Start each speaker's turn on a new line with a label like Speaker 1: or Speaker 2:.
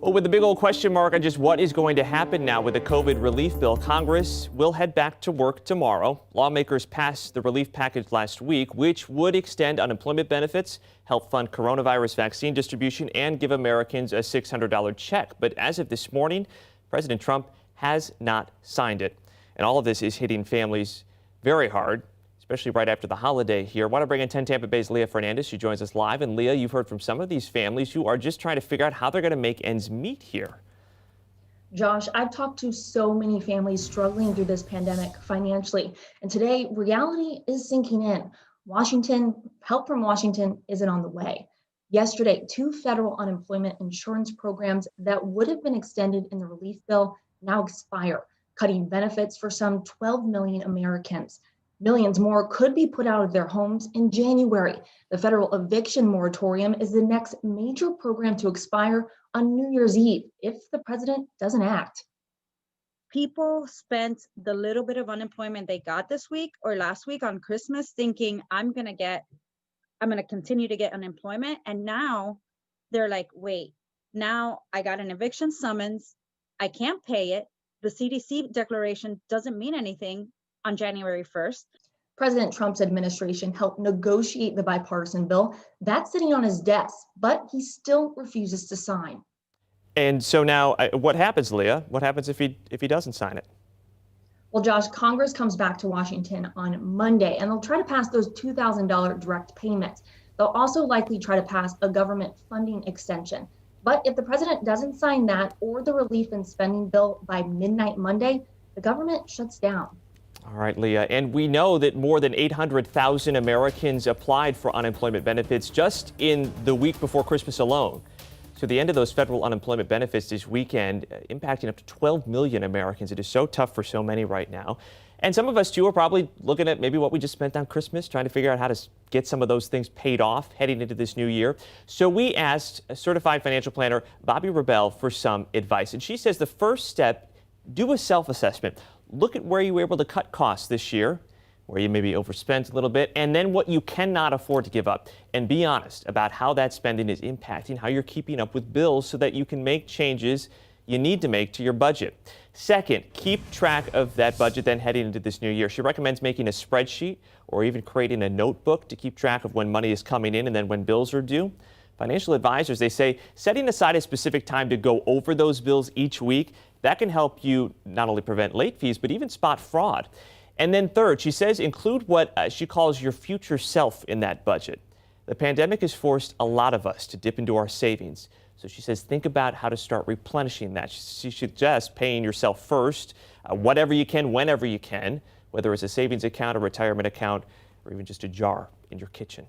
Speaker 1: Well, with the big old question mark on just what is going to happen now with the COVID relief bill, Congress will head back to work tomorrow. Lawmakers passed the relief package last week, which would extend unemployment benefits, help fund coronavirus vaccine distribution, and give Americans a $600 check. But as of this morning, President Trump has not signed it. And all of this is hitting families very hard, especially right after the holiday here. I want to bring in 10 Tampa Bay's Leah Fernandez. She joins us live. And Leah, you've heard from some of these families who are just trying to figure out how they're going to make ends meet here.
Speaker 2: Josh, I've talked to so many families struggling through this pandemic financially. And today, reality is sinking in. Help from Washington isn't on the way. Yesterday, 2 federal unemployment insurance programs that would have been extended in the relief bill now expire, cutting benefits for some 12 million Americans. Millions more could be put out of their homes in January. The federal eviction moratorium is the next major program to expire on New Year's Eve if the president doesn't act.
Speaker 3: People spent the little bit of unemployment they got this week or last week on Christmas thinking I'm going to continue to get unemployment. And now they're like, wait, now I got an eviction summons. I can't pay it. The CDC declaration doesn't mean anything on January 1st.
Speaker 2: President Trump's administration helped negotiate the bipartisan bill. That's sitting on his desk, but he still refuses to sign.
Speaker 1: And so now what happens, Leah? What happens if he doesn't sign it?
Speaker 2: Well, Josh, Congress comes back to Washington on Monday, and they'll try to pass those $2,000 direct payments. They'll also likely try to pass a government funding extension. But if the president doesn't sign that or the relief and spending bill by midnight Monday, the government shuts down.
Speaker 1: All right, Leah, and we know that more than 800,000 Americans applied for unemployment benefits just in the week before Christmas alone. So the end of those federal unemployment benefits this weekend, impacting up to 12 million Americans. It is so tough for so many right now. And some of us, too, are probably looking at maybe what we just spent on Christmas, trying to figure out how to get some of those things paid off heading into this new year. So we asked a certified financial planner, Bobby Rebel, for some advice. And she says the first step, do a self-assessment. Look at where you were able to cut costs this year, where you maybe overspent a little bit, and then what you cannot afford to give up. And be honest about how that spending is impacting how you're keeping up with bills so that you can make changes you need to make to your budget. Second, keep track of that budget then heading into this new year. She recommends making a spreadsheet or even creating a notebook to keep track of when money is coming in and then when bills are due. Financial advisors, they say, setting aside a specific time to go over those bills each week, that can help you not only prevent late fees, but even spot fraud. And then third, she says, include what she calls your future self in that budget. The pandemic has forced a lot of us to dip into our savings. So she says, think about how to start replenishing that. She suggests paying yourself first, whatever you can, whenever you can, whether it's a savings account, a retirement account, or even just a jar in your kitchen.